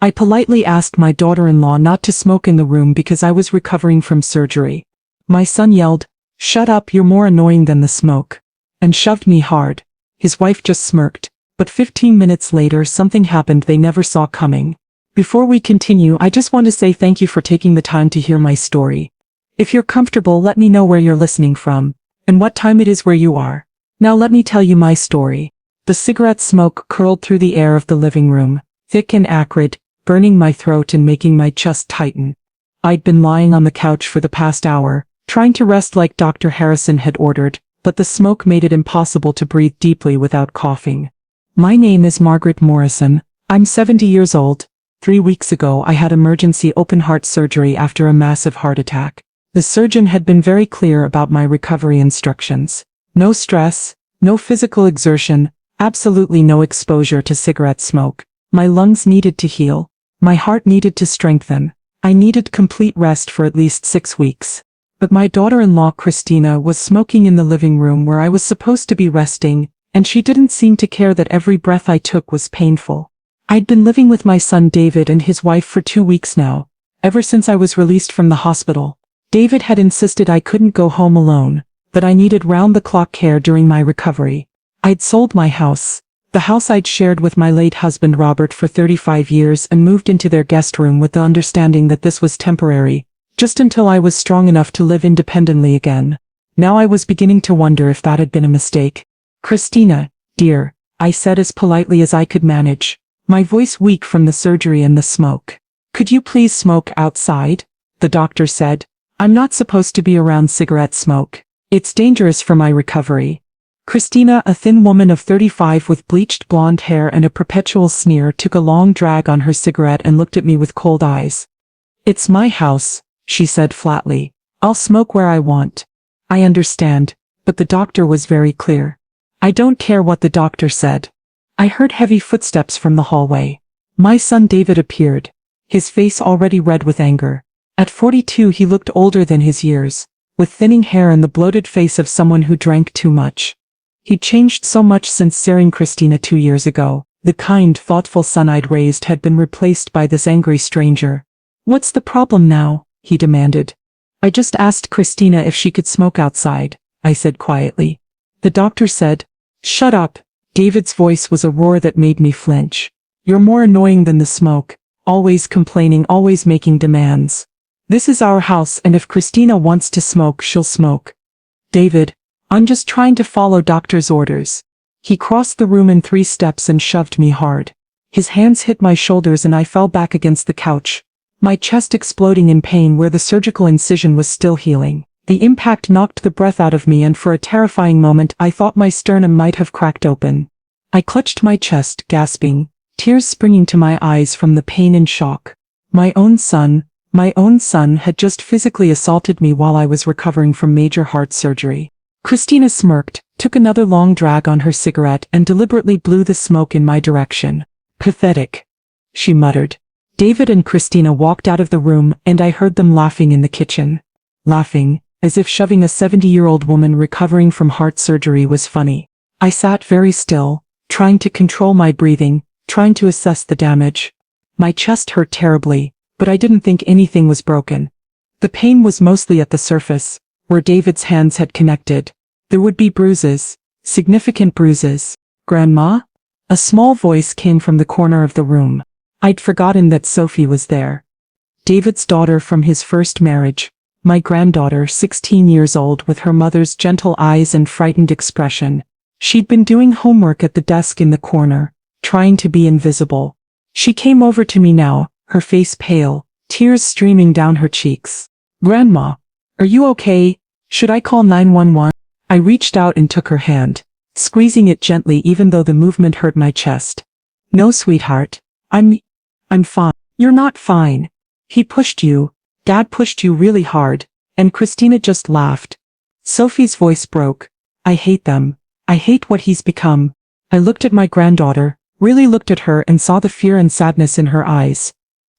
I politely asked my daughter-in-law not to smoke in the room because I was recovering from surgery. My son yelled, "Shut up, you're more annoying than the smoke," and shoved me hard. His wife just smirked, but 15 minutes later something happened they never saw coming. Before we continue, I just want to say thank you for taking the time to hear my story. If you're comfortable, let me know where you're listening from, and what time it is where you are. Now let me tell you my story. The cigarette smoke curled through the air of the living room, thick and acrid, burning my throat and making my chest tighten. I'd been lying on the couch for the past hour, trying to rest like Dr. Harrison had ordered, but the smoke made it impossible to breathe deeply without coughing. My name is Margaret Morrison. I'm 70 years old. 3 weeks ago I had emergency open-heart surgery after a massive heart attack. The surgeon had been very clear about my recovery instructions. No stress, no physical exertion, absolutely no exposure to cigarette smoke. My lungs needed to heal. My heart needed to strengthen. I needed complete rest for at least 6 weeks. But my daughter-in-law Christina was smoking in the living room where I was supposed to be resting, and she didn't seem to care that every breath I took was painful. I'd been living with my son David and his wife for 2 weeks now, ever since I was released from the hospital. David had insisted I couldn't go home alone, that I needed round-the-clock care during my recovery. I'd sold my house, the house I'd shared with my late husband Robert for 35 years, and moved into their guest room with the understanding that this was temporary, just until I was strong enough to live independently again. Now I was beginning to wonder if that had been a mistake. "Christina, dear," I said as politely as I could manage, my voice weak from the surgery and the smoke. "Could you please smoke outside?" The doctor said. "I'm not supposed to be around cigarette smoke. It's dangerous for my recovery." Christina, a thin woman of 35 with bleached blonde hair and a perpetual sneer, took a long drag on her cigarette and looked at me with cold eyes. "It's my house," she said flatly. "I'll smoke where I want." "I understand," but the doctor was very clear. "I don't care what the doctor said." I heard heavy footsteps from the hallway. My son David appeared, his face already red with anger. At 42 he looked older than his years, with thinning hair and the bloated face of someone who drank too much. He'd changed so much since seeing Christina 2 years ago. The kind, thoughtful son I'd raised had been replaced by this angry stranger. "What's the problem now?" he demanded. "I just asked Christina if she could smoke outside," I said quietly. The doctor said, "Shut up." David's voice was a roar that made me flinch. "You're more annoying than the smoke, always complaining, always making demands. This is our house, and if Christina wants to smoke, she'll smoke." "David, I'm just trying to follow doctor's orders." He crossed the room in 3 steps and shoved me hard. His hands hit my shoulders and I fell back against the couch, my chest exploding in pain where the surgical incision was still healing. The impact knocked the breath out of me, and for a terrifying moment I thought my sternum might have cracked open. I clutched my chest, gasping, tears springing to my eyes from the pain and shock. My own son had just physically assaulted me while I was recovering from major heart surgery. Christina smirked, took another long drag on her cigarette, and deliberately blew the smoke in my direction. "Pathetic," she muttered. David and Christina walked out of the room, and I heard them laughing in the kitchen. Laughing, as if shoving a 70-year-old woman recovering from heart surgery was funny. I sat very still, trying to control my breathing, trying to assess the damage. My chest hurt terribly, but I didn't think anything was broken. The pain was mostly at the surface, where David's hands had connected. There would be bruises, significant bruises. "Grandma?" A small voice came from the corner of the room. I'd forgotten that Sophie was there. David's daughter from his first marriage. My granddaughter, 16 years old, with her mother's gentle eyes and frightened expression. She'd been doing homework at the desk in the corner, trying to be invisible. She came over to me now, her face pale, tears streaming down her cheeks. "Grandma, are you okay? Should I call 911? I reached out and took her hand, squeezing it gently even though the movement hurt my chest. "No, sweetheart. I'm fine." "You're not fine. He pushed you. Dad pushed you really hard." And Christina just laughed. Sophie's voice broke. "I hate them. I hate what he's become." I looked at my granddaughter, really looked at her, and saw the fear and sadness in her eyes.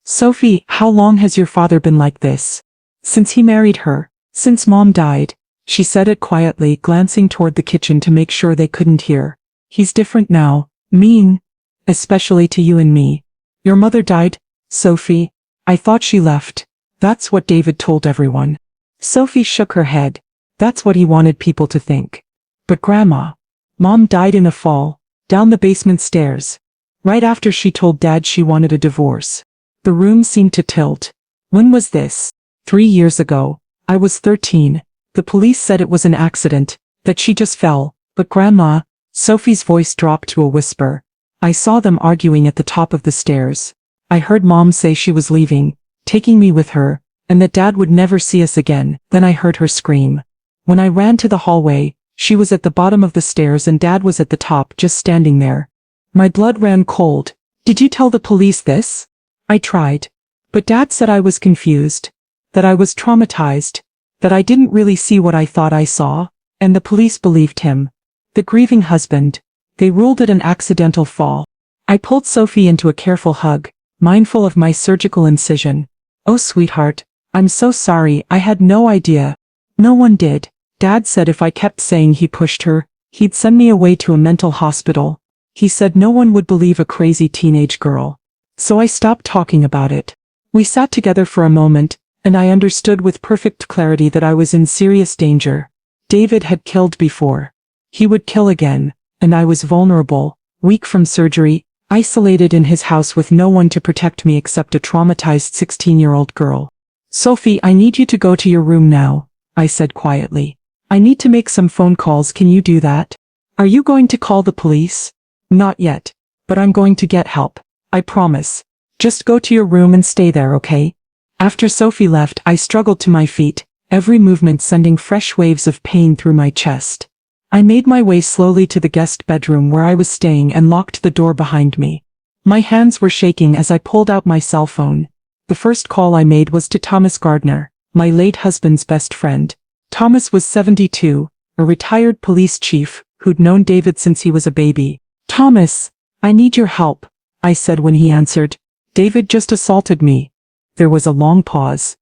"Sophie, how long has your father been like this?" "Since he married her. Since Mom died." She said it quietly, glancing toward the kitchen to make sure they couldn't hear. "He's different now. Mean. Especially to you and me." "Your mother died?" Sophie, I thought she left. That's what David told everyone. Sophie shook her head. That's what he wanted people to think. But Grandma, Mom died in a fall, down the basement stairs. Right after she told Dad she wanted a divorce. The room seemed to tilt. When was this? 3 years ago. I was 13. The police said it was an accident, that she just fell. But Grandma, Sophie's voice dropped to a whisper. I saw them arguing at the top of the stairs. I heard Mom say she was leaving, taking me with her, and that Dad would never see us again. Then I heard her scream. When I ran to the hallway, she was at the bottom of the stairs and Dad was at the top, just standing there. My blood ran cold. Did you tell the police this? I tried. But Dad said I was confused, that I was traumatized, that I didn't really see what I thought I saw, and the police believed him. The grieving husband. They ruled it an accidental fall. I pulled Sophie into a careful hug, mindful of my surgical incision. Oh sweetheart, I'm so sorry, I had no idea. No one did. Dad said if I kept saying he pushed her, he'd send me away to a mental hospital. He said no one would believe a crazy teenage girl. So I stopped talking about it. We sat together for a moment, and I understood with perfect clarity that I was in serious danger. David had killed before. He would kill again, and I was vulnerable, weak from surgery, isolated in his house with no one to protect me except a traumatized 16-year-old girl. Sophie, I need you to go to your room now, I said quietly. I need to make some phone calls. Can you do that? Are you going to call the police? Not yet, but I'm going to get help. I promise. Just go to your room and stay there, okay? After Sophie left, I struggled to my feet, every movement sending fresh waves of pain through my chest. I made my way slowly to the guest bedroom where I was staying and locked the door behind me. My hands were shaking as I pulled out my cell phone. The first call I made was to Thomas Gardner, my late husband's best friend. Thomas was 72, a retired police chief who'd known David since he was a baby. Thomas, I need your help, I said when he answered. David just assaulted me. There was a long pause.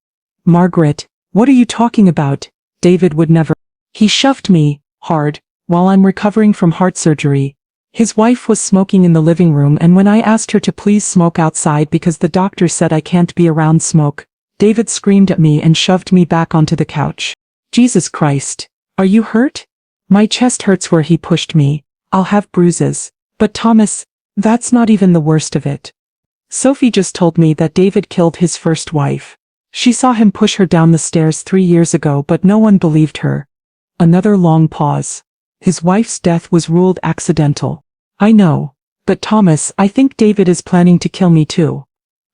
Margaret, what are you talking about? David would never. He shoved me, hard, while I'm recovering from heart surgery. His wife was smoking in the living room, and when I asked her to please smoke outside because the doctor said I can't be around smoke, David screamed at me and shoved me back onto the couch. Jesus Christ. Are you hurt? My chest hurts where he pushed me. I'll have bruises. But Thomas, that's not even the worst of it. Sophie just told me that David killed his first wife. She saw him push her down the stairs 3 years ago, but no one believed her. Another long pause. His wife's death was ruled accidental. I know. But Thomas, I think David is planning to kill me too.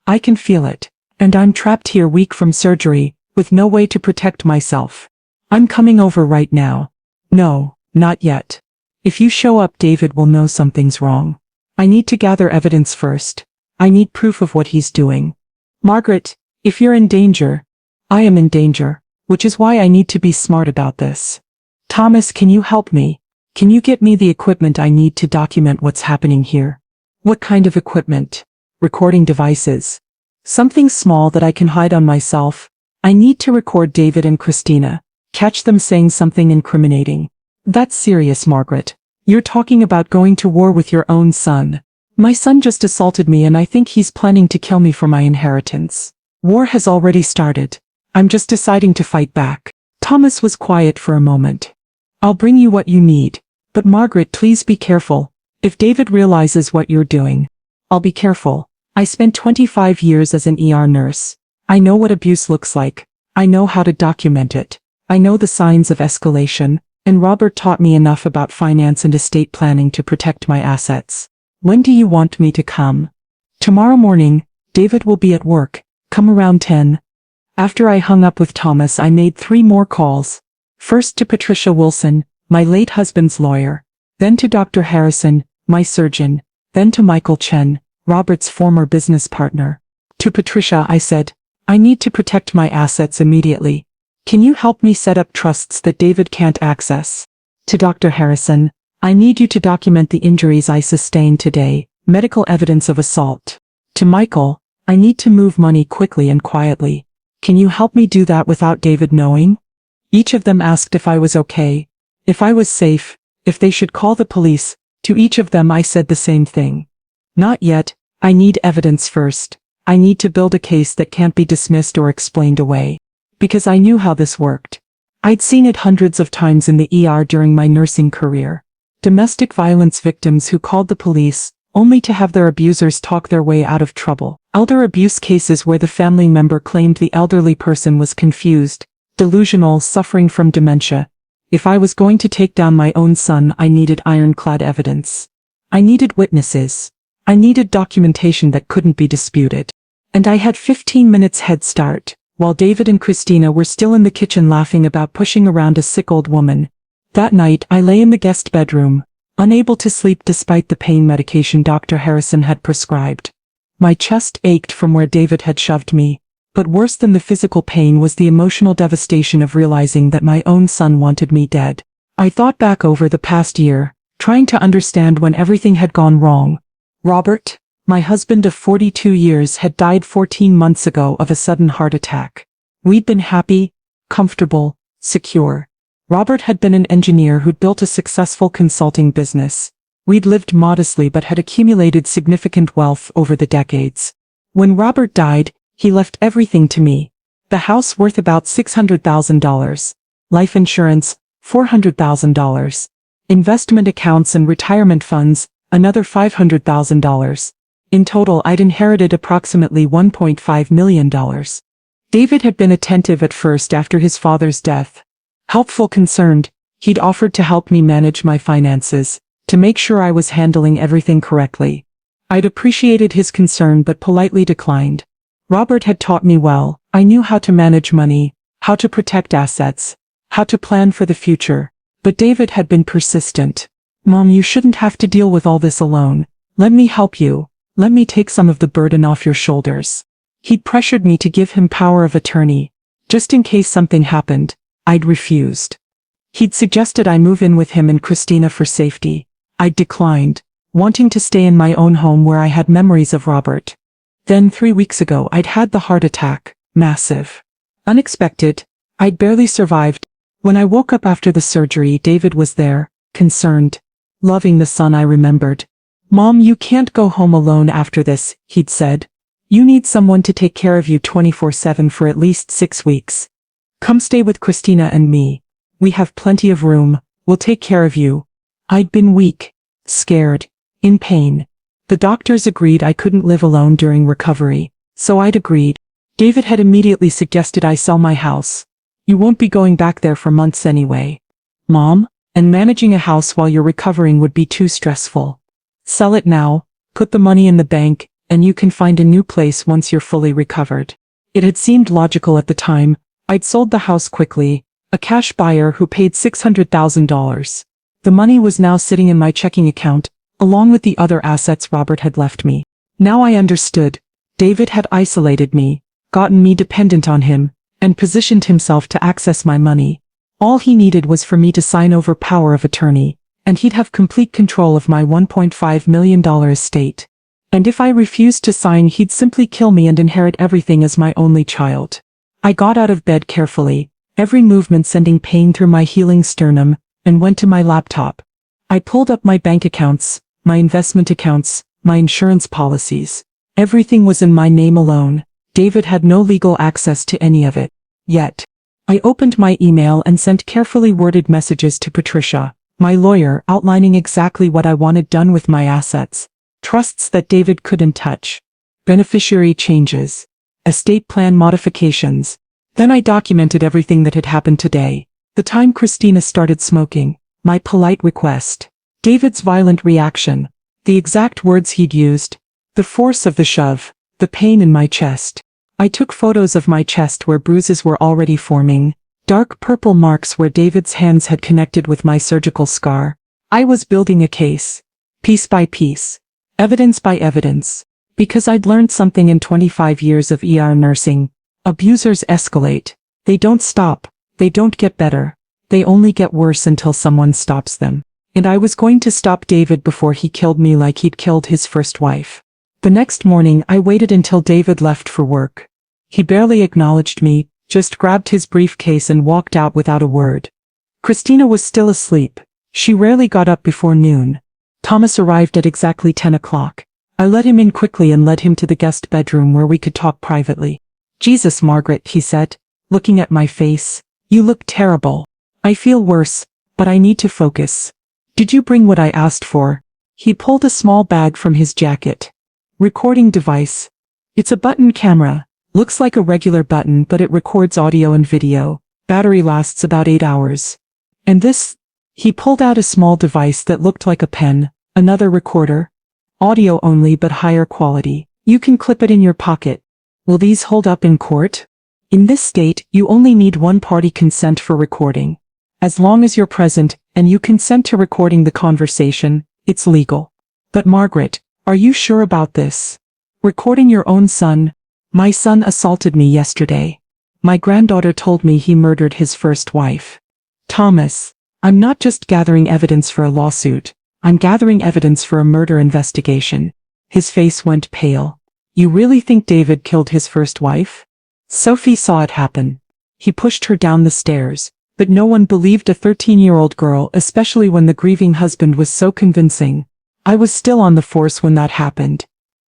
I can feel it. And I'm trapped here weak from surgery, with no way to protect myself. I'm coming over right now. No, not yet. If you show up, David will know something's wrong. I need to gather evidence first. I need proof of what he's doing. Margaret, if you're in danger, I am in danger, which is why I need to be smart about this. Thomas, can you help me? Can you get me the equipment I need to document what's happening here? What kind of equipment? Recording devices. Something small that I can hide on myself. I need to record David and Christina. Catch them saying something incriminating. That's serious, Margaret. You're talking about going to war with your own son. My son just assaulted me and I think he's planning to kill me for my inheritance. War has already started. I'm just deciding to fight back. Thomas was quiet for a moment. I'll bring you what you need. But Margaret, please be careful. If David realizes what you're doing. I'll be careful. I spent 25 years as an ER nurse. I know what abuse looks like. I know how to document it. I know the signs of escalation, and Robert taught me enough about finance and estate planning to protect my assets. When do you want me to come? Tomorrow morning. David will be at work. Come around 10. After I hung up with Thomas, I made 3 more calls. First to Patricia Wilson, my late husband's lawyer. Then to Dr. Harrison, my surgeon. Then to Michael Chen, Robert's former business partner. To Patricia, I said, I need to protect my assets immediately. Can you help me set up trusts that David can't access? To Dr. Harrison, I need you to document the injuries I sustained today, medical evidence of assault. To Michael, I need to move money quickly and quietly. Can you help me do that without David knowing? Each of them asked if I was okay, if I was safe, if they should call the police. To each of them I said the same thing. Not yet, I need evidence first. I need to build a case that can't be dismissed or explained away. Because I knew how this worked. I'd seen it hundreds of times in the ER during my nursing career. Domestic violence victims who called the police, only to have their abusers talk their way out of trouble. Elder abuse cases where the family member claimed the elderly person was confused, delusional, suffering from dementia. If I was going to take down my own son, I needed ironclad evidence. I needed witnesses. I needed documentation that couldn't be disputed. And I had 15 minutes head start, while David and Christina were still in the kitchen laughing about pushing around a sick old woman. That night, I lay in the guest bedroom, unable to sleep despite the pain medication Dr. Harrison had prescribed. My chest ached from where David had shoved me, but worse than the physical pain was the emotional devastation of realizing that my own son wanted me dead. I thought back over the past year, trying to understand when everything had gone wrong. Robert, my husband of 42 years, had died 14 months ago of a sudden heart attack. We'd been happy, comfortable, secure. Robert had been an engineer who'd built a successful consulting business. We'd lived modestly but had accumulated significant wealth over the decades. When Robert died, he left everything to me. The house worth about $600,000. Life insurance, $400,000. Investment accounts and retirement funds, another $500,000. In total, I'd inherited approximately $1.5 million. David had been attentive at first after his father's death. Helpful, concerned, he'd offered to help me manage my finances, to make sure I was handling everything correctly. I'd appreciated his concern but politely declined. Robert had taught me well. I knew how to manage money, how to protect assets, how to plan for the future. But David had been persistent. Mom, you shouldn't have to deal with all this alone. Let me help you. Let me take some of the burden off your shoulders. He'd pressured me to give him power of attorney. Just in case something happened, I'd refused. He'd suggested I move in with him and Christina for safety. I'd declined, wanting to stay in my own home where I had memories of Robert. Then 3 weeks ago I'd had the heart attack, massive. Unexpected, I'd barely survived. When I woke up after the surgery, David was there, concerned, loving the son I remembered. Mom, you can't go home alone after this, he'd said. You need someone to take care of you 24/7 for at least 6 weeks. Come stay with Christina and me. We have plenty of room, we'll take care of you. I'd been weak, scared, in pain. The doctors agreed I couldn't live alone during recovery, so I'd agreed. David had immediately suggested I sell my house. You won't be going back there for months anyway. Mom, and managing a house while you're recovering would be too stressful. Sell it now, put the money in the bank, and you can find a new place once you're fully recovered. It had seemed logical at the time. I'd sold the house quickly, a cash buyer who paid $600,000. The money was now sitting in my checking account, along with the other assets Robert had left me. Now I understood. David had isolated me, gotten me dependent on him, and positioned himself to access my money. All he needed was for me to sign over power of attorney, and he'd have complete control of my $1.5 million estate. And if I refused to sign, he'd simply kill me and inherit everything as my only child. I got out of bed carefully, every movement sending pain through my healing sternum, and went to my laptop. I pulled up my bank accounts, my investment accounts, my insurance policies. Everything was in my name alone. David had no legal access to any of it. Yet, I opened my email and sent carefully worded messages to Patricia, my lawyer, outlining exactly what I wanted done with my assets. Trusts that David couldn't touch. Beneficiary changes. Estate plan modifications. Then I documented everything that had happened today. The time Christina started smoking. My polite request. David's violent reaction. The exact words he'd used. The force of the shove. The pain in my chest. I took photos of my chest where bruises were already forming. Dark purple marks where David's hands had connected with my surgical scar. I was building a case. Piece by piece. Evidence by evidence. Because I'd learned something in 25 years of ER nursing. Abusers escalate. They don't stop. They don't get better. They only get worse until someone stops them. And I was going to stop David before he killed me like he'd killed his first wife. The next morning I waited until David left for work. He barely acknowledged me, just grabbed his briefcase and walked out without a word. Christina was still asleep. She rarely got up before noon. Thomas arrived at exactly 10 o'clock. I let him in quickly and led him to the guest bedroom where we could talk privately. Jesus, Margaret, he said, looking at my face. You look terrible. I feel worse, but I need to focus. Did you bring what I asked for? He pulled a small bag from his jacket. Recording device. It's a button camera. Looks like a regular button, but it records audio and video. Battery lasts about 8 hours. And this? He pulled out a small device that looked like a pen, another recorder. Audio only but higher quality. You can clip it in your pocket. Will these hold up in court? In this state, you only need one-party consent for recording. As long as you're present, and you consent to recording the conversation, it's legal. But Margaret, are you sure about this? Recording your own son? My son assaulted me yesterday. My granddaughter told me he murdered his first wife. Thomas, I'm not just gathering evidence for a lawsuit. I'm gathering evidence for a murder investigation. His face went pale. You really think David killed his first wife? Sophie saw it happen. He pushed her down the stairs, but no one believed a 13-year-old girl, especially when the grieving husband was so convincing. I was still on the force when that happened.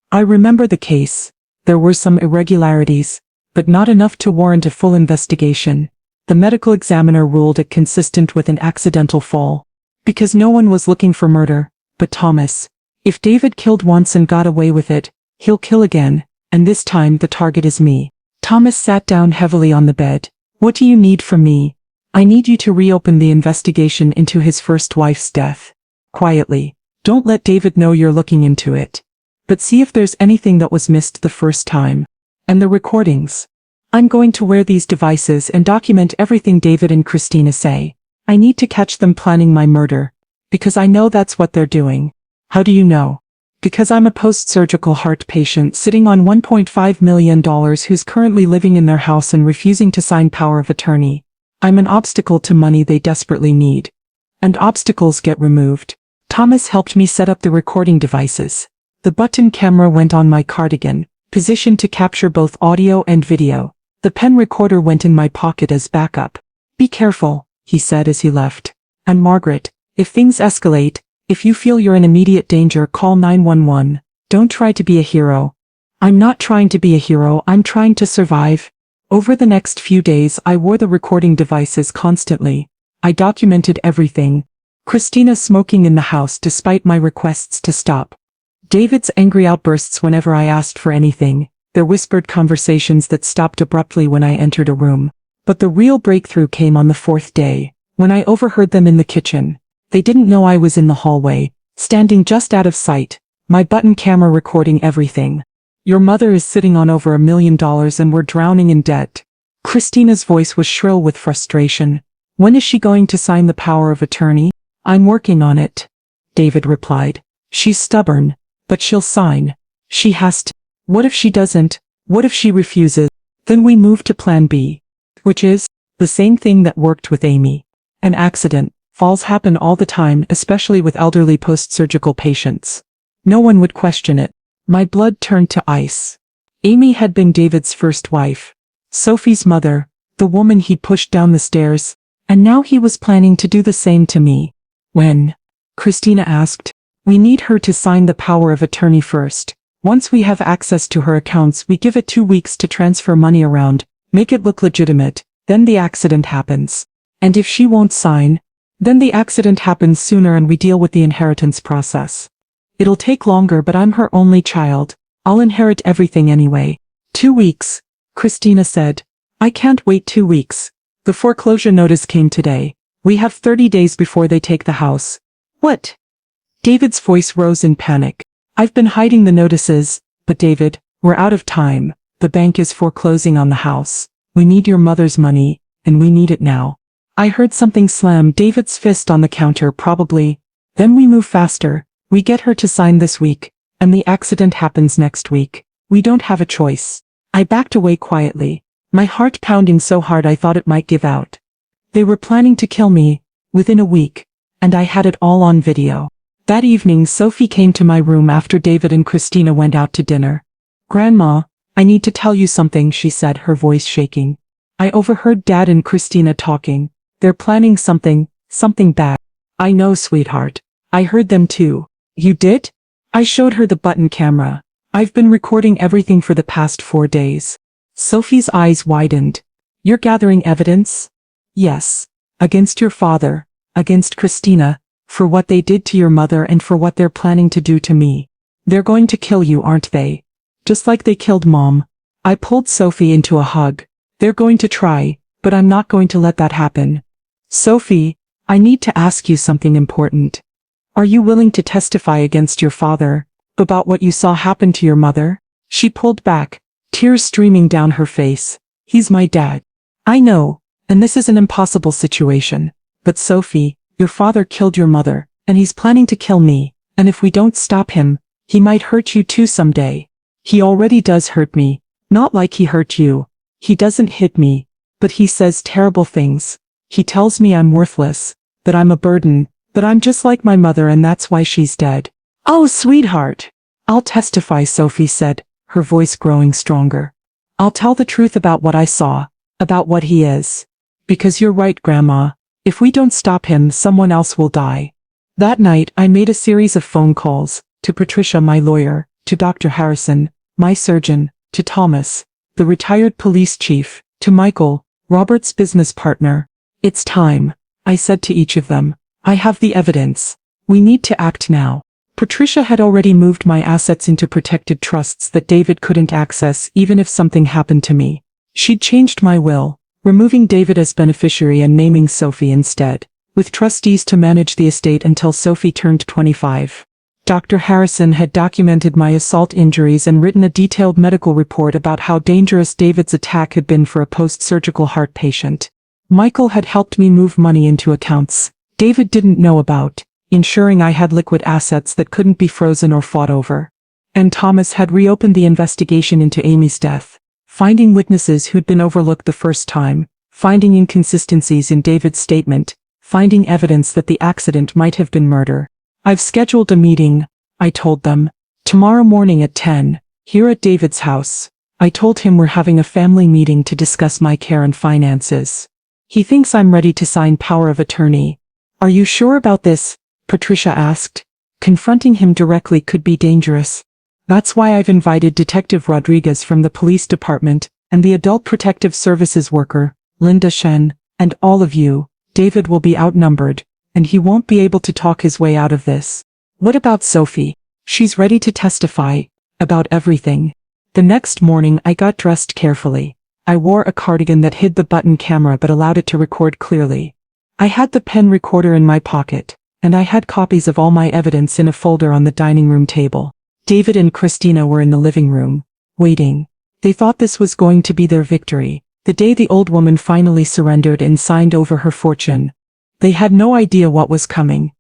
I remember the case. There were some irregularities, but not enough to warrant a full investigation. The medical examiner ruled it consistent with an accidental fall. Because no one was looking for murder. But Thomas, if David killed once and got away with it, he'll kill again, and this time the target is me. Thomas sat down heavily on the bed. What do you need from me? I need you to reopen the investigation into his first wife's death. Quietly. Don't let David know you're looking into it. But see if there's anything that was missed the first time. And the recordings. I'm going to wear these devices and document everything David and Christina say. I need to catch them planning my murder. Because I know that's what they're doing. How do you know? Because I'm a post-surgical heart patient sitting on $1.5 million who's currently living in their house and refusing to sign power of attorney. I'm an obstacle to money they desperately need. And obstacles get removed. Thomas helped me set up the recording devices. The button camera went on my cardigan, positioned to capture both audio and video. The pen recorder went in my pocket as backup. Be careful, he said as he left. And Margaret, if things escalate, if you feel you're in immediate danger, call 911. Don't try to be a hero. I'm not trying to be a hero, I'm trying to survive. Over the next few days, I wore the recording devices constantly. I documented everything. Christina smoking in the house despite my requests to stop. David's angry outbursts whenever I asked for anything. Their whispered conversations that stopped abruptly when I entered a room. But the real breakthrough came on the 4th day, when I overheard them in the kitchen. They didn't know I was in the hallway, standing just out of sight, my button camera recording everything. Your mother is sitting on over $1 million and we're drowning in debt. Christina's voice was shrill with frustration. When is she going to sign the power of attorney? I'm working on it, David replied. She's stubborn, but she'll sign. She has to. What if she doesn't? What if she refuses? Then we move to plan B, which is the same thing that worked with Amy. An accident. Falls happen all the time, especially with elderly post-surgical patients. No one would question it. My blood turned to ice. Amy had been David's first wife. Sophie's mother, the woman he pushed down the stairs, and now he was planning to do the same to me. When? Christina asked. We need her to sign the power of attorney first. Once we have access to her accounts, we give it 2 weeks to transfer money around, make it look legitimate, then the accident happens. And if she won't sign, then the accident happens sooner and we deal with the inheritance process. It'll take longer, but I'm her only child. I'll inherit everything anyway. 2 weeks, Christina said. I can't wait 2 weeks. The foreclosure notice came today. We have 30 days before they take the house. What? David's voice rose in panic. I've been hiding the notices, but David, we're out of time. The bank is foreclosing on the house. We need your mother's money, and we need it now. I heard something slam David's fist on the counter, probably. Then we move faster. We get her to sign this week, and the accident happens next week. We don't have a choice. I backed away quietly, my heart pounding so hard I thought it might give out. They were planning to kill me, within a week, and I had it all on video. That evening Sophie came to my room after David and Christina went out to dinner. Grandma, I need to tell you something, she said, her voice shaking. I overheard Dad and Christina talking. They're planning something bad. I know, sweetheart. I heard them too. You did? I showed her the button camera. I've been recording everything for the past 4 days. Sophie's eyes widened. You're gathering evidence? Yes. Against your father, against Christina, for what they did to your mother and for what they're planning to do to me. They're going to kill you, aren't they? Just like they killed Mom. I pulled Sophie into a hug. They're going to try, but I'm not going to let that happen. Sophie, I need to ask you something important. Are you willing to testify against your father, about what you saw happen to your mother? She pulled back, tears streaming down her face. He's my dad. I know, and this is an impossible situation. But Sophie, your father killed your mother, and he's planning to kill me, and if we don't stop him, he might hurt you too someday. He already does hurt me, not like he hurt you. He doesn't hit me, but he says terrible things. He tells me I'm worthless, that I'm a burden, that I'm just like my mother and that's why she's dead. Oh, sweetheart. I'll testify, Sophie said, her voice growing stronger. I'll tell the truth about what I saw, about what he is. Because you're right, Grandma. If we don't stop him, someone else will die. That night, I made a series of phone calls, to Patricia, my lawyer, to Dr. Harrison, my surgeon, to Thomas, the retired police chief, to Michael, Robert's business partner. It's time, I said to each of them. I have the evidence. We need to act now. Patricia had already moved my assets into protected trusts that David couldn't access even if something happened to me. She'd changed my will, removing David as beneficiary and naming Sophie instead, with trustees to manage the estate until Sophie turned 25. Dr. Harrison had documented my assault injuries and written a detailed medical report about how dangerous David's attack had been for a post-surgical heart patient. Michael had helped me move money into accounts David didn't know about, ensuring I had liquid assets that couldn't be frozen or fought over. And Thomas had reopened the investigation into Amy's death, finding witnesses who'd been overlooked the first time, finding inconsistencies in David's statement, finding evidence that the accident might have been murder. I've scheduled a meeting, I told them, tomorrow morning at 10, here at David's house. I told him we're having a family meeting to discuss my care and finances. He thinks I'm ready to sign power of attorney. Are you sure about this? Patricia asked. Confronting him directly could be dangerous. That's why I've invited Detective Rodriguez from the police department, and the adult protective services worker, Linda Shen, and all of you. David will be outnumbered, and he won't be able to talk his way out of this. What about Sophie? She's ready to testify, about everything. The next morning I got dressed carefully. I wore a cardigan that hid the button camera but allowed it to record clearly. I had the pen recorder in my pocket, and I had copies of all my evidence in a folder on the dining room table. David and Christina were in the living room, waiting. They thought this was going to be their victory, the day the old woman finally surrendered and signed over her fortune. They had no idea what was coming.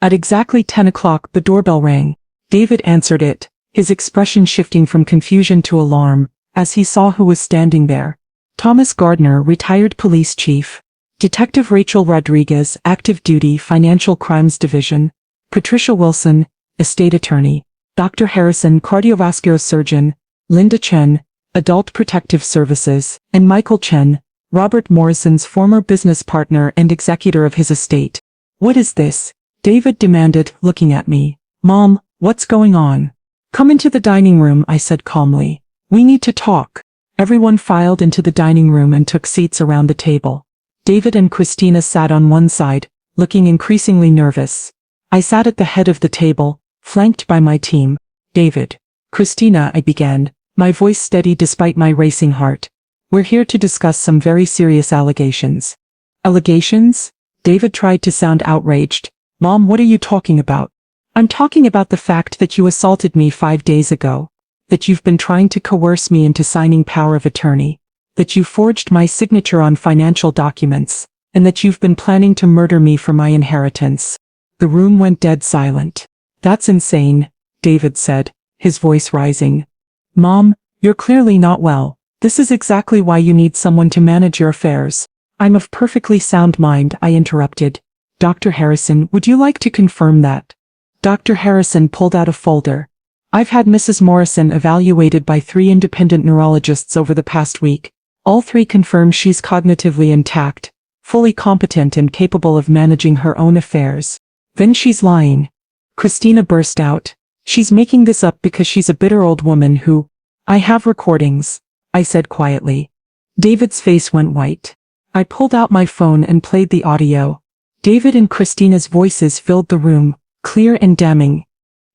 At exactly 10 o'clock the doorbell rang. David answered it, his expression shifting from confusion to alarm, as he saw who was standing there. Thomas Gardner, retired police chief. Detective Rachel Rodriguez, active duty Financial Crimes Division. Patricia Wilson, estate attorney. Dr. Harrison, cardiovascular surgeon. Linda Chen, adult protective services, and Michael Chen, Robert Morrison's former business partner and executor of his estate. What is this? David demanded, looking at me. Mom, what's going on? Come into the dining room, I said calmly. We need to talk. Everyone filed into the dining room and took seats around the table. David and Christina sat on one side, looking increasingly nervous. I sat at the head of the table, flanked by my team. David. Christina, I began, my voice steady despite my racing heart. We're here to discuss some very serious allegations. Allegations? David tried to sound outraged. Mom, what are you talking about? I'm talking about the fact that you assaulted me 5 days ago. That you've been trying to coerce me into signing power of attorney. That you forged my signature on financial documents, and that you've been planning to murder me for my inheritance. The room went dead silent. That's insane, David said, his voice rising. Mom, you're clearly not well. This is exactly why you need someone to manage your affairs. I'm of perfectly sound mind, I interrupted. Dr. Harrison, would you like to confirm that? Dr. Harrison pulled out a folder. I've had Mrs. Morrison evaluated by 3 independent neurologists over the past week. All 3 confirm she's cognitively intact, fully competent and capable of managing her own affairs. Then she's lying. Christina burst out. She's making this up because she's a bitter old woman who— I have recordings, I said quietly. David's face went white. I pulled out my phone and played the audio. David and Christina's voices filled the room, clear and damning.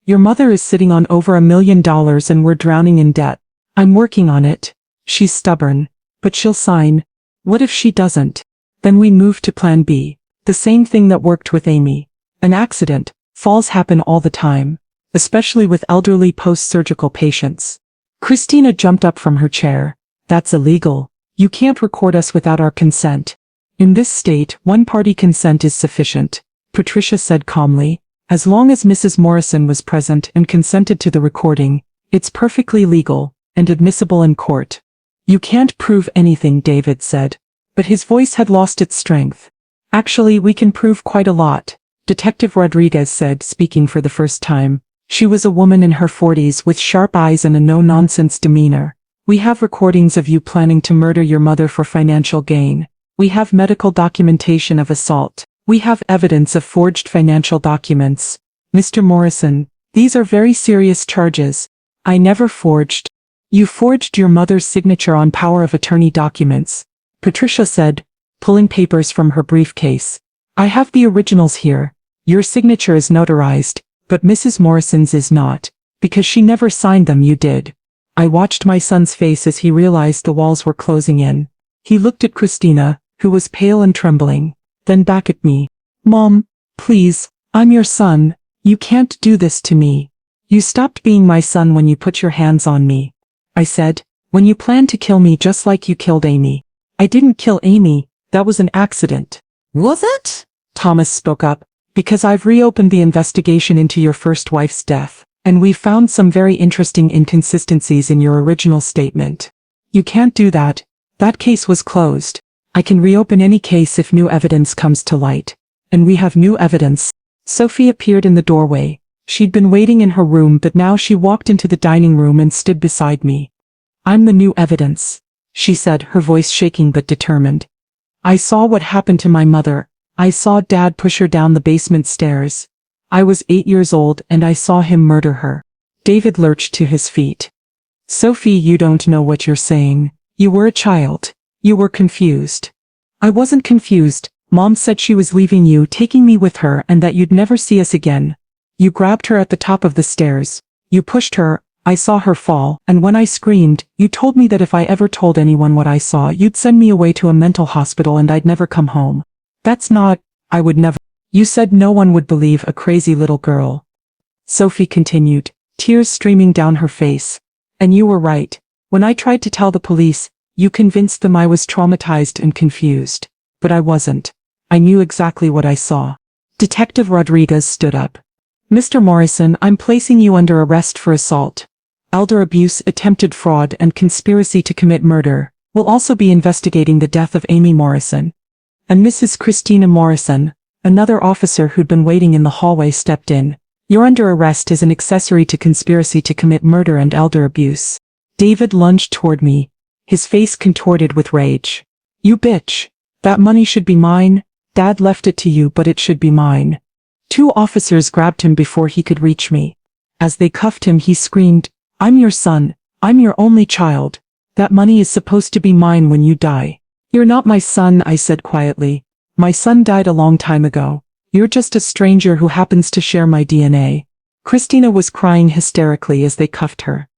Your mother is sitting on over $1 million and we're drowning in debt. I'm working on it. She's stubborn, but she'll sign. What if she doesn't? Then we move to plan B. The same thing that worked with Amy. An accident. Falls happen all the time, especially with elderly post-surgical patients. Christina jumped up from her chair. That's illegal. You can't record us without our consent. In this state, one-party consent is sufficient, Patricia said calmly. As long as Mrs. Morrison was present and consented to the recording, it's perfectly legal and admissible in court. You can't prove anything, David said, but his voice had lost its strength. Actually, we can prove quite a lot, Detective Rodriguez said, speaking for the first time. She was a woman in her 40s with sharp eyes and a no-nonsense demeanor. We have recordings of you planning to murder your mother for financial gain. We have medical documentation of assault. We have evidence of forged financial documents. Mr. Morrison, these are very serious charges. I never forged. You forged your mother's signature on power of attorney documents, Patricia said, pulling papers from her briefcase. I have the originals here. Your signature is notarized, but Mrs. Morrison's is not, because she never signed them. You did. I watched my son's face as he realized the walls were closing in. He looked at Christina, who was pale and trembling, then back at me. Mom, please, I'm your son. You can't do this to me. You stopped being my son when you put your hands on me, I said, when you planned to kill me just like you killed Amy. I didn't kill Amy, that was an accident. Was it? Thomas spoke up, because I've reopened the investigation into your first wife's death, and we've found some very interesting inconsistencies in your original statement. You can't do that. That case was closed. I can reopen any case if new evidence comes to light. And we have new evidence. Sophie appeared in the doorway. She'd been waiting in her room, but now she walked into the dining room and stood beside me. I'm the new evidence, she said, her voice shaking but determined. I saw what happened to my mother. I saw Dad push her down the basement stairs. I was 8 years old and I saw him murder her. David lurched to his feet. Sophie, you don't know what you're saying. You were a child. You were confused. I wasn't confused. Mom said she was leaving you, taking me with her, and that you'd never see us again. You grabbed her at the top of the stairs. You pushed her. I saw her fall, and when I screamed, you told me that if I ever told anyone what I saw, you'd send me away to a mental hospital and I'd never come home. That's not— I would never— You said no one would believe a crazy little girl. Sophie continued, tears streaming down her face. And you were right. When I tried to tell the police, you convinced them I was traumatized and confused. But I wasn't. I knew exactly what I saw. Detective Rodriguez stood up. Mr. Morrison, I'm placing you under arrest for assault, elder abuse, attempted fraud, and conspiracy to commit murder. We'll also be investigating the death of Amy Morrison. And Mrs. Christina Morrison, another officer who'd been waiting in the hallway, stepped in. You're under arrest as an accessory to conspiracy to commit murder and elder abuse. David lunged toward me, his face contorted with rage. You bitch. That money should be mine. Dad left it to you, but it should be mine. 2 officers grabbed him before he could reach me. As they cuffed him, he screamed, I'm your son. I'm your only child. That money is supposed to be mine when you die. You're not my son, I said quietly. My son died a long time ago. You're just a stranger who happens to share my DNA. Christina was crying hysterically as they cuffed her.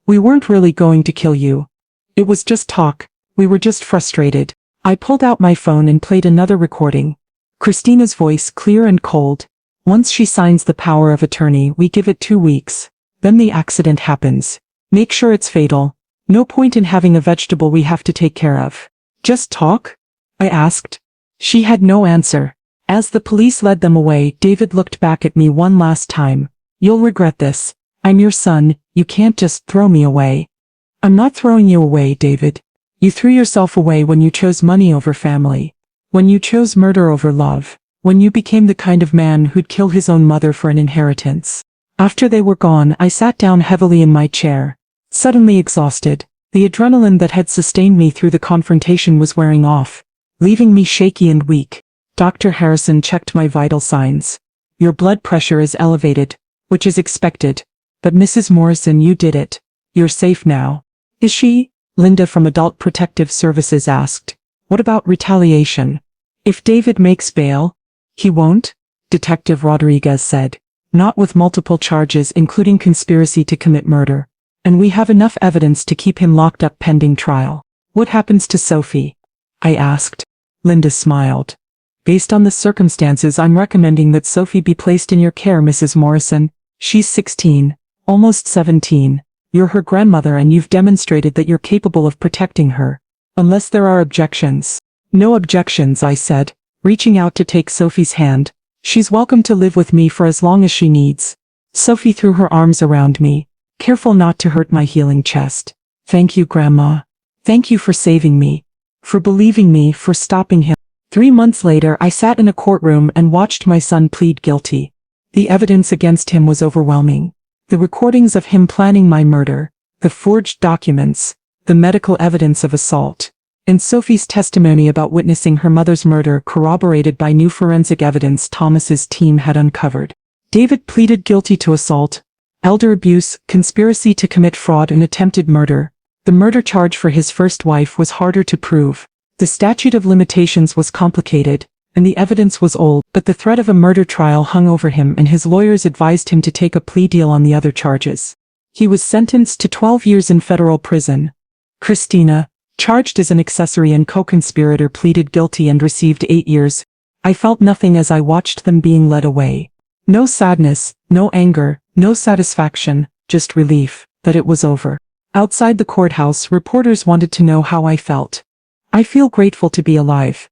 We weren't really going to kill you. It was just talk. We were just frustrated. I pulled out my phone and played another recording. Christina's voice, clear and cold. Once she signs the power of attorney, we give it 2 weeks. Then the accident happens. Make sure it's fatal. No point in having a vegetable we have to take care of. Just talk? I asked. She had no answer. As the police led them away, David looked back at me one last time. You'll regret this. I'm your son. You can't just throw me away. I'm not throwing you away, David. You threw yourself away when you chose money over family. When you chose murder over love. When you became the kind of man who'd kill his own mother for an inheritance. After they were gone, I sat down heavily in my chair, suddenly exhausted. The adrenaline that had sustained me through the confrontation was wearing off, leaving me shaky and weak. Dr. Harrison checked my vital signs. Your blood pressure is elevated, which is expected. But Mrs. Morrison, you did it. You're safe now. Is she? Linda from Adult Protective Services asked. What about retaliation? If David makes bail? He won't? Detective Rodriguez said. Not with multiple charges including conspiracy to commit murder. And we have enough evidence to keep him locked up pending trial. What happens to Sophie? I asked. Linda smiled. Based on the circumstances, I'm recommending that Sophie be placed in your care, Mrs. Morrison. She's 16, almost 17. You're her grandmother and you've demonstrated that you're capable of protecting her. Unless there are objections. No objections, I said, reaching out to take Sophie's hand. She's welcome to live with me for as long as she needs. Sophie threw her arms around me, careful not to hurt my healing chest. Thank you, Grandma. Thank you for saving me. For believing me, for stopping him. 3 months later, I sat in a courtroom and watched my son plead guilty. The evidence against him was overwhelming. The recordings of him planning my murder, the forged documents, the medical evidence of assault, and Sophie's testimony about witnessing her mother's murder corroborated by new forensic evidence Thomas's team had uncovered. David pleaded guilty to assault, elder abuse, conspiracy to commit fraud and attempted murder. The murder charge for his first wife was harder to prove. The statute of limitations was complicated, and the evidence was old, but the threat of a murder trial hung over him and his lawyers advised him to take a plea deal on the other charges. He was sentenced to 12 years in federal prison. Christina, charged as an accessory and co-conspirator, pleaded guilty and received 8 years. I felt nothing as I watched them being led away. No sadness, no anger, no satisfaction, just relief that it was over. Outside the courthouse, reporters wanted to know how I felt. I feel grateful to be alive.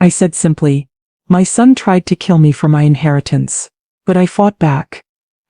I said simply, my son tried to kill me for my inheritance. But I fought back.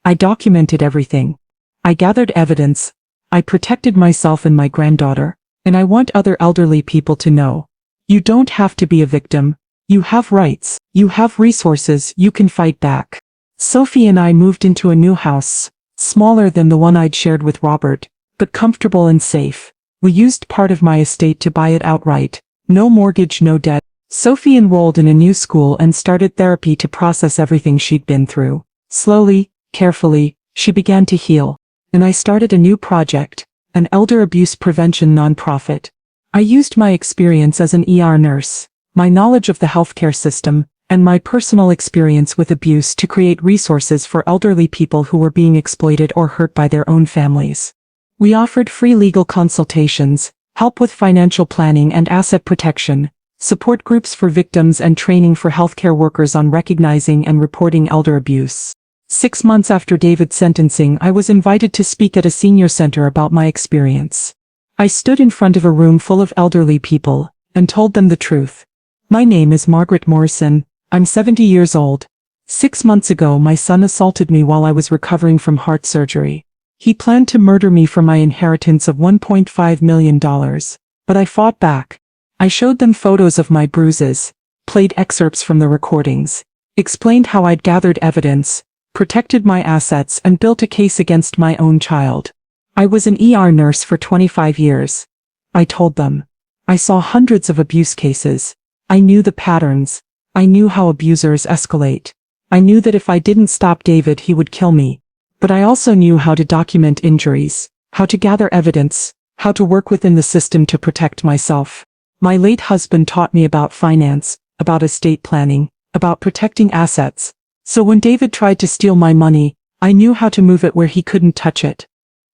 I documented everything. I gathered evidence. I protected myself and my granddaughter. And I want other elderly people to know. You don't have to be a victim. You have rights. You have resources. You can fight back. Sophie and I moved into a new house, smaller than the one I'd shared with Robert, but comfortable and safe. We used part of my estate to buy it outright. No mortgage, no debt. Sophie enrolled in a new school and started therapy to process everything she'd been through. Slowly, carefully, she began to heal. And I started a new project, an elder abuse prevention nonprofit. I used my experience as an ER nurse, my knowledge of the healthcare system, and my personal experience with abuse to create resources for elderly people who were being exploited or hurt by their own families. We offered free legal consultations, help with financial planning and asset protection, support groups for victims and training for healthcare workers on recognizing and reporting elder abuse. 6 months after David's sentencing, I was invited to speak at a senior center about my experience. I stood in front of a room full of elderly people and told them the truth. My name is Margaret Morrison. I'm 70 years old. 6 months ago, my son assaulted me while I was recovering from heart surgery. He planned to murder me for my inheritance of $1.5 million. But I fought back. I showed them photos of my bruises, played excerpts from the recordings, explained how I'd gathered evidence, protected my assets and built a case against my own child. I was an ER nurse for 25 years. I told them. I saw hundreds of abuse cases. I knew the patterns. I knew how abusers escalate. I knew that if I didn't stop David, he would kill me. But I also knew how to document injuries, how to gather evidence, how to work within the system to protect myself. My late husband taught me about finance, about estate planning, about protecting assets. So when David tried to steal my money, I knew how to move it where he couldn't touch it.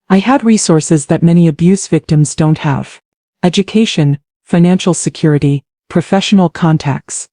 I had resources that many abuse victims don't have. Education, financial security, professional contacts.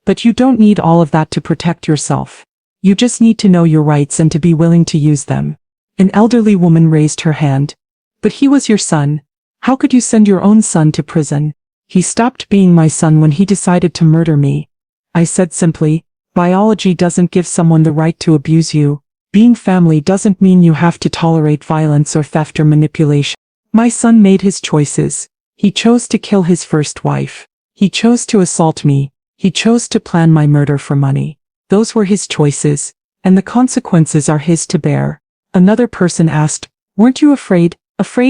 But you don't need all of that to protect yourself. You just need to know your rights and to be willing to use them. An elderly woman raised her hand. But he was your son. How could you send your own son to prison? He stopped being my son when he decided to murder me. I said simply, biology doesn't give someone the right to abuse you. Being family doesn't mean you have to tolerate violence or theft or manipulation. My son made his choices. He chose to kill his first wife. He chose to assault me. He chose to plan my murder for money. Those were his choices, and the consequences are his to bear. Another person asked, weren't you afraid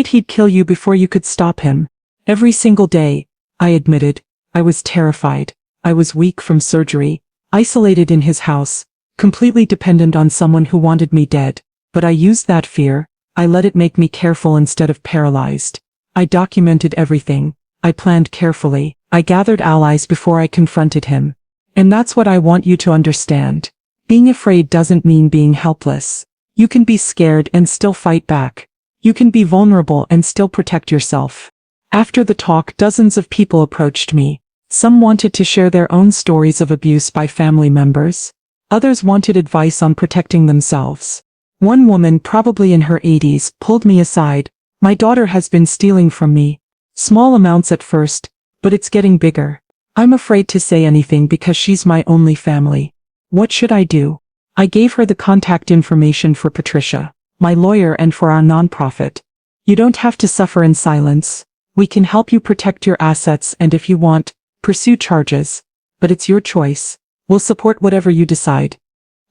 he'd kill you before you could stop him? Every single day, I admitted, I was terrified. I was weak from surgery, isolated in his house, completely dependent on someone who wanted me dead. But I used that fear. I let it make me careful instead of paralyzed. I documented everything. I planned carefully. I gathered allies before I confronted him. And that's what I want you to understand. Being afraid doesn't mean being helpless. You can be scared and still fight back. You can be vulnerable and still protect yourself. After the talk, dozens of people approached me. Some wanted to share their own stories of abuse by family members. Others wanted advice on protecting themselves. One woman, probably in her 80s, pulled me aside. My daughter has been stealing from me. Small amounts at first, but it's getting bigger. I'm afraid to say anything because she's my only family. What should I do? I gave her the contact information for Patricia, my lawyer, and for our nonprofit. You don't have to suffer in silence. We can help you protect your assets and, if you want, pursue charges. But it's your choice. We'll support whatever you decide.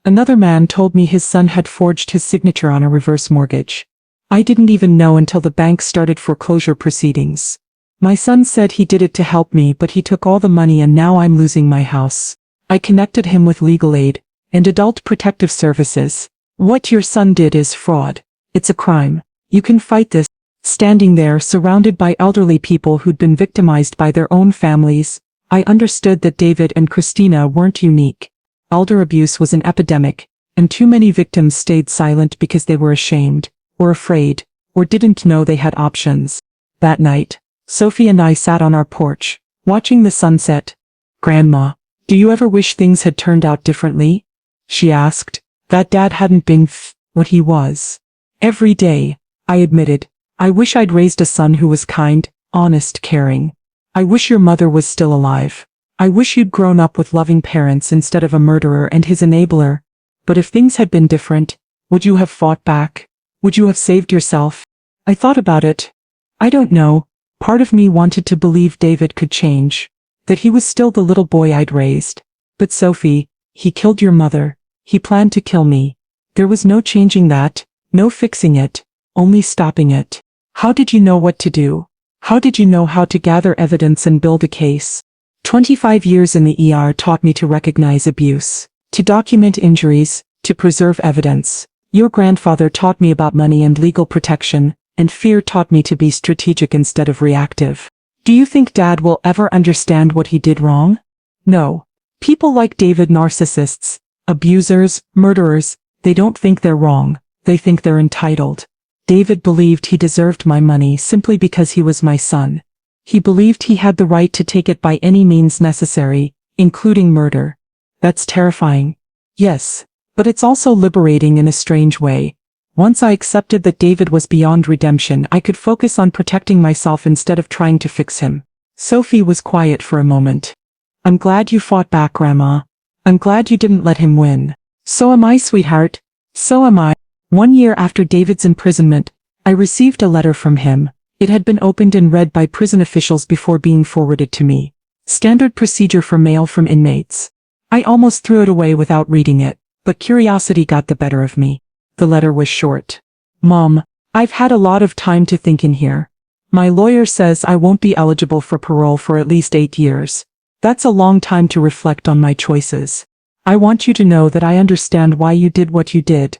Another man told me his son had forged his signature on a reverse mortgage. I didn't even know until the bank started foreclosure proceedings. My son said he did it to help me, but he took all the money and now I'm losing my house. I connected him with legal aid and adult protective services. What your son did is fraud. It's a crime. You can fight this. Standing there, surrounded by elderly people who'd been victimized by their own families, I understood that David and Christina weren't unique. Elder abuse was an epidemic, and too many victims stayed silent because they were ashamed, or afraid, or didn't know they had options. That night, Sophie and I sat on our porch, watching the sunset. "Grandma, do you ever wish things had turned out differently?" she asked. That Dad hadn't been what he was. "Every day," I admitted. "I wish I'd raised a son who was kind, honest, caring. I wish your mother was still alive. I wish you'd grown up with loving parents instead of a murderer and his enabler. But if things had been different, would you have fought back? Would you have saved yourself?" I thought about it. I don't know. Part of me wanted to believe David could change, that he was still the little boy I'd raised. But Sophie, he killed your mother. He planned to kill me. There was no changing that, no fixing it, only stopping it. How did you know what to do? How did you know how to gather evidence and build a case? 25 years in the ER taught me to recognize abuse, to document injuries, to preserve evidence. Your grandfather taught me about money and legal protection, and fear taught me to be strategic instead of reactive. Do you think Dad will ever understand what he did wrong? No. People like David, narcissists, abusers, murderers, they don't think they're wrong, they think they're entitled. David believed he deserved my money simply because he was my son. He believed he had the right to take it by any means necessary, including murder. That's terrifying. Yes, but it's also liberating in a strange way. Once I accepted that David was beyond redemption, I could focus on protecting myself instead of trying to fix him. Sophie was quiet for a moment. "I'm glad you fought back, Grandma. I'm glad you didn't let him win." "So am I, sweetheart. So am I." 1 year after David's imprisonment, I received a letter from him. It had been opened and read by prison officials before being forwarded to me. Standard procedure for mail from inmates. I almost threw it away without reading it, but curiosity got the better of me. The letter was short. "Mom, I've had a lot of time to think in here. My lawyer says I won't be eligible for parole for at least 8 years. That's a long time to reflect on my choices. I want you to know that I understand why you did what you did.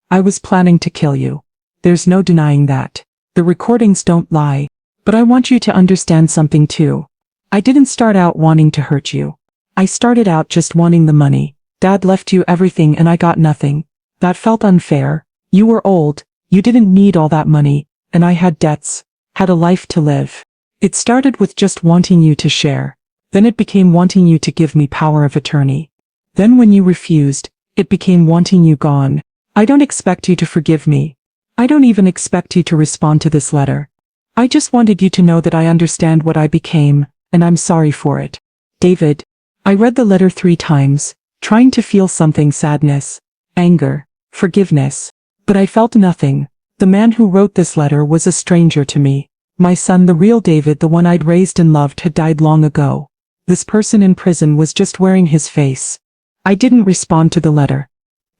I was planning to kill you. There's no denying that. The recordings don't lie. But I want you to understand something too. I didn't start out wanting to hurt you. I started out just wanting the money. Dad left you everything and I got nothing. That felt unfair. You were old, you didn't need all that money, and I had debts, had a life to live. It started with just wanting you to share. Then it became wanting you to give me power of attorney. Then when you refused, it became wanting you gone. I don't expect you to forgive me. I don't even expect you to respond to this letter. I just wanted you to know that I understand what I became, and I'm sorry for it. David. I read the letter 3 times, trying to feel something: sadness, anger, forgiveness. But I felt nothing. The man who wrote this letter was a stranger to me. My son, the real David, the one I'd raised and loved, had died long ago. This person in prison was just wearing his face. I didn't respond to the letter.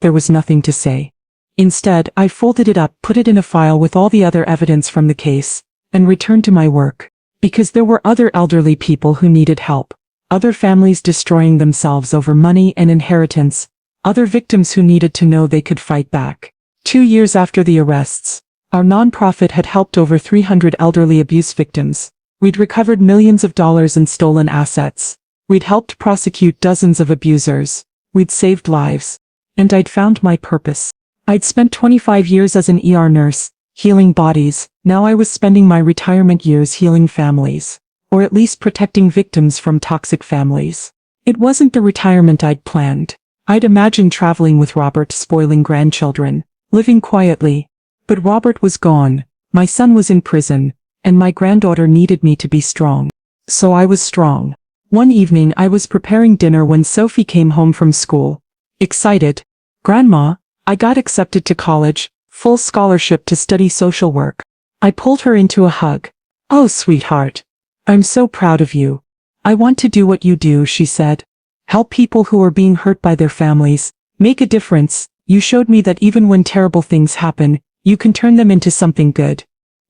There was nothing to say. Instead, I folded it up, put it in a file with all the other evidence from the case, and returned to my work. Because there were other elderly people who needed help. Other families destroying themselves over money and inheritance. Other victims who needed to know they could fight back. 2 years after the arrests, our nonprofit had helped over 300 elderly abuse victims. We'd recovered millions of dollars in stolen assets. We'd helped prosecute dozens of abusers. We'd saved lives. And I'd found my purpose. I'd spent 25 years as an ER nurse, healing bodies. Now I was spending my retirement years healing families. Or at least protecting victims from toxic families. It wasn't the retirement I'd planned. I'd imagined traveling with Robert, spoiling grandchildren, living quietly. But Robert was gone, my son was in prison, and my granddaughter needed me to be strong. So I was strong. One evening I was preparing dinner when Sophie came home from school. Excited. "Grandma, I got accepted to college, full scholarship to study social work." I pulled her into a hug. "Oh, sweetheart. I'm so proud of you. I want to do what you do," she said. "Help people who are being hurt by their families. Make a difference. You showed me that even when terrible things happen, you can turn them into something good.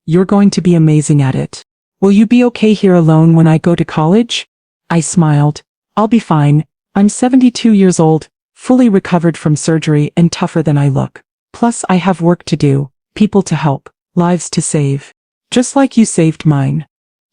You're going to be amazing at it. Will you be okay here alone when I go to college?" I smiled. "I'll be fine. I'm 72 years old, fully recovered from surgery and tougher than I look. Plus I have work to do, people to help, lives to save. Just like you saved mine.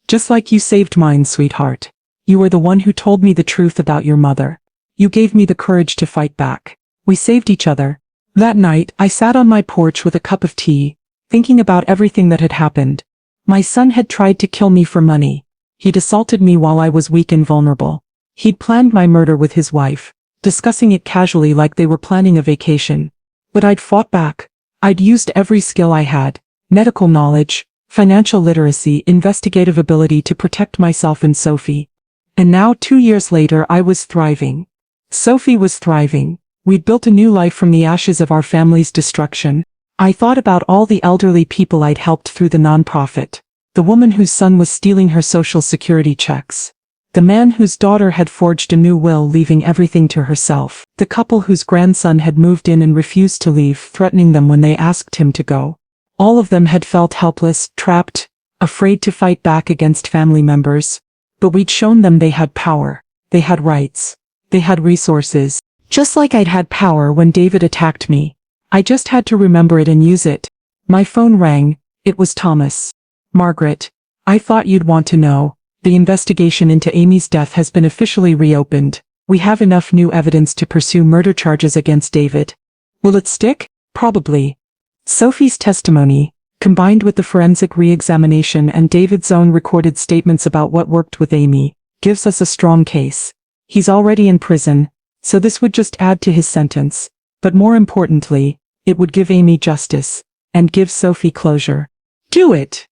Just like you saved mine, sweetheart. You were the one who told me the truth about your mother. You gave me the courage to fight back. We saved each other." That night, I sat on my porch with a cup of tea, thinking about everything that had happened. My son had tried to kill me for money. He'd assaulted me while I was weak and vulnerable. He'd planned my murder with his wife, discussing it casually like they were planning a vacation. But I'd fought back. I'd used every skill I had, medical knowledge, financial literacy, investigative ability to protect myself and Sophie. And now 2 years later I was thriving. Sophie was thriving. We'd built a new life from the ashes of our family's destruction. I thought about all the elderly people I'd helped through the nonprofit. The woman whose son was stealing her social security checks. The man whose daughter had forged a new will, leaving everything to herself. The couple whose grandson had moved in and refused to leave, threatening them when they asked him to go. All of them had felt helpless, trapped, afraid to fight back against family members. But we'd shown them they had power. They had rights. They had resources. Just like I'd had power when David attacked me. I just had to remember it and use it. My phone rang. It was Thomas. "Margaret, I thought you'd want to know. The investigation into Amy's death has been officially reopened. We have enough new evidence to pursue murder charges against David." "Will it stick?" "Probably." Sophie's testimony, combined with the forensic re-examination and David's own recorded statements about what worked with Amy, gives us a strong case. He's already in prison, so this would just add to his sentence. But more importantly, it would give Amy justice, and give Sophie closure. "Do it,"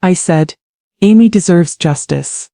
I said. "Amy deserves justice.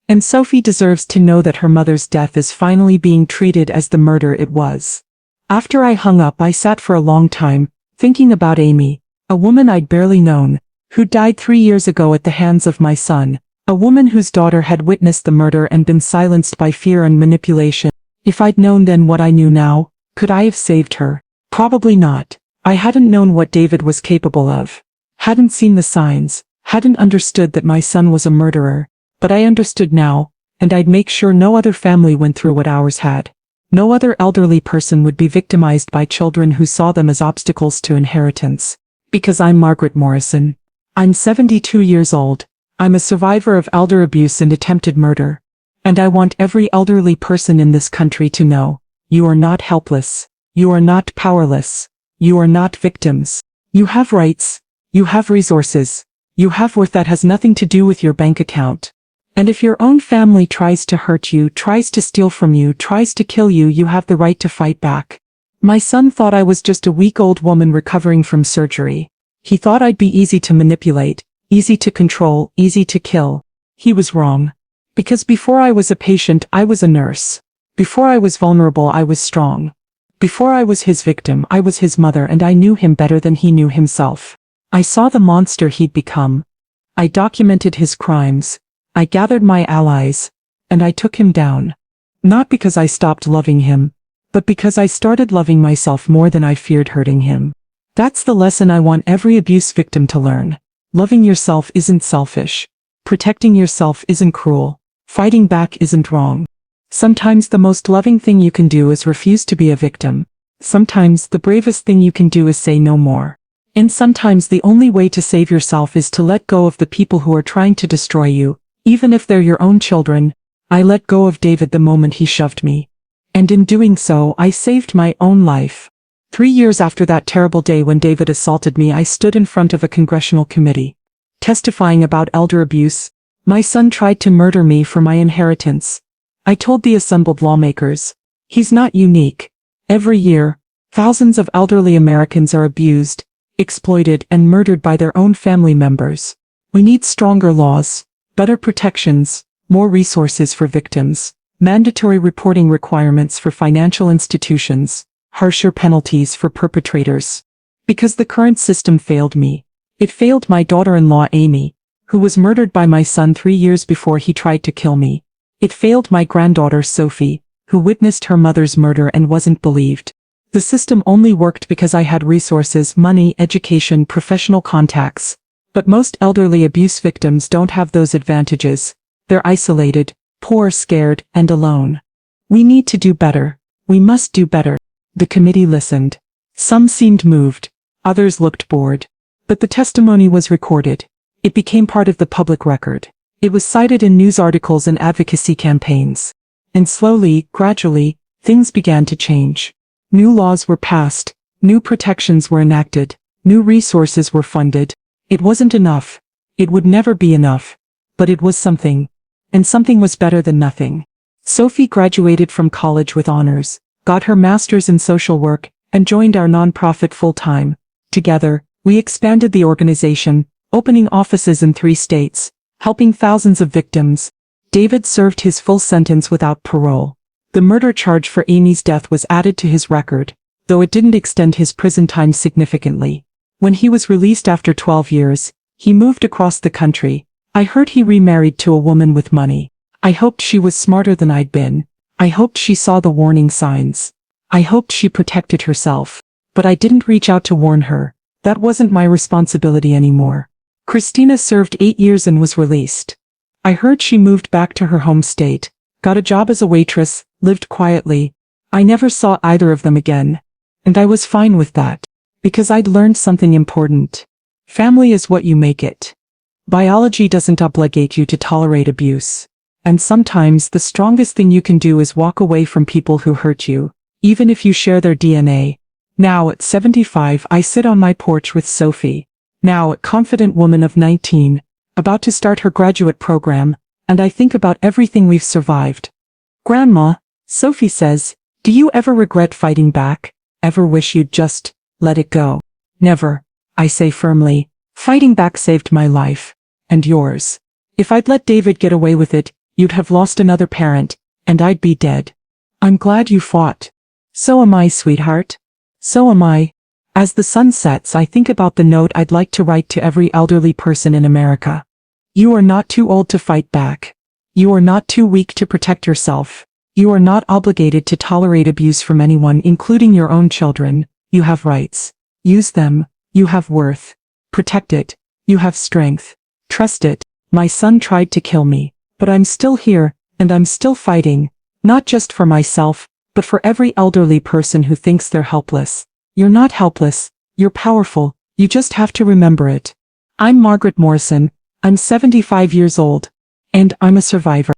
And Sophie deserves to know that her mother's death is finally being treated as the murder it was." After I hung up, I sat for a long time, thinking about Amy, a woman I'd barely known, who died 3 years ago at the hands of my son, a woman whose daughter had witnessed the murder and been silenced by fear and manipulation. If I'd known then what I knew now, could I have saved her? Probably not. I hadn't known what David was capable of. Hadn't seen the signs, hadn't understood that my son was a murderer, but I understood now, and I'd make sure no other family went through what ours had. No other elderly person would be victimized by children who saw them as obstacles to inheritance. Because I'm Margaret Morrison. I'm 72 years old. I'm a survivor of elder abuse and attempted murder. And I want every elderly person in this country to know, you are not helpless. You are not powerless. You are not victims. You have rights. You have resources. You have worth that has nothing to do with your bank account. And if your own family tries to hurt you, tries to steal from you, tries to kill you, you have the right to fight back. My son thought I was just a weak old woman recovering from surgery. He thought I'd be easy to manipulate, easy to control, easy to kill. He was wrong. Because before I was a patient, I was a nurse. Before I was vulnerable, I was strong. Before I was his victim, I was his mother, and I knew him better than he knew himself. I saw the monster he'd become. I documented his crimes. I gathered my allies. And I took him down. Not because I stopped loving him, but because I started loving myself more than I feared hurting him. That's the lesson I want every abuse victim to learn. Loving yourself isn't selfish. Protecting yourself isn't cruel. Fighting back isn't wrong. Sometimes the most loving thing you can do is refuse to be a victim. Sometimes the bravest thing you can do is say no more. And sometimes the only way to save yourself is to let go of the people who are trying to destroy you, even if they're your own children. I let go of David the moment he shoved me. And in doing so, I saved my own life. 3 years after that terrible day when David assaulted me, I stood in front of a congressional committee, testifying about elder abuse. My son tried to murder me for my inheritance. I told the assembled lawmakers, he's not unique. Every year, thousands of elderly Americans are abused, exploited, and murdered by their own family members. We need stronger laws, better protections, more resources for victims, mandatory reporting requirements for financial institutions, harsher penalties for perpetrators. Because the current system failed me. It failed my daughter-in-law Amy, who was murdered by my son 3 years before he tried to kill me. It failed my granddaughter Sophie, who witnessed her mother's murder and wasn't believed. The system only worked because I had resources, money, education, professional contacts. But most elderly abuse victims don't have those advantages. They're isolated, poor, scared, and alone. We need to do better. We must do better. The committee listened. Some seemed moved. Others looked bored. But the testimony was recorded. It became part of the public record. It was cited in news articles and advocacy campaigns. And slowly, gradually, things began to change. New laws were passed. New protections were enacted. New resources were funded. It wasn't enough. It would never be enough. But it was something. And something was better than nothing. Sophie graduated from college with honors, got her master's in social work, and joined our nonprofit full-time. Together, we expanded the organization, opening offices in 3 states, helping thousands of victims. David served his full sentence without parole. The murder charge for Amy's death was added to his record, though it didn't extend his prison time significantly. When he was released after 12 years, he moved across the country. I heard he remarried to a woman with money. I hoped she was smarter than I'd been. I hoped she saw the warning signs. I hoped she protected herself. But I didn't reach out to warn her. That wasn't my responsibility anymore. Christina served 8 years and was released. I heard she moved back to her home state, got a job as a waitress, lived quietly. I never saw either of them again. And I was fine with that. Because I'd learned something important. Family is what you make it. Biology doesn't obligate you to tolerate abuse. And sometimes the strongest thing you can do is walk away from people who hurt you, even if you share their DNA. Now at 75, I sit on my porch with Sophie. Now a confident woman of 19, about to start her graduate program, and I think about everything we've survived. Grandma, Sophie says, do you ever regret fighting back? Ever wish you'd just let it go? Never, I say firmly. Fighting back saved my life. And yours. If I'd let David get away with it, you'd have lost another parent, and I'd be dead. I'm glad you fought. So am I, sweetheart. So am I. As the sun sets, I think about the note I'd like to write to every elderly person in America. You are not too old to fight back. You are not too weak to protect yourself. You are not obligated to tolerate abuse from anyone, including your own children. You have rights. Use them. You have worth. Protect it. You have strength. Trust it. My son tried to kill me, but I'm still here, and I'm still fighting, not just for myself, but for every elderly person who thinks they're helpless. You're not helpless. You're powerful. You just have to remember it. I'm Margaret Morrison. I'm 75 years old. And I'm a survivor.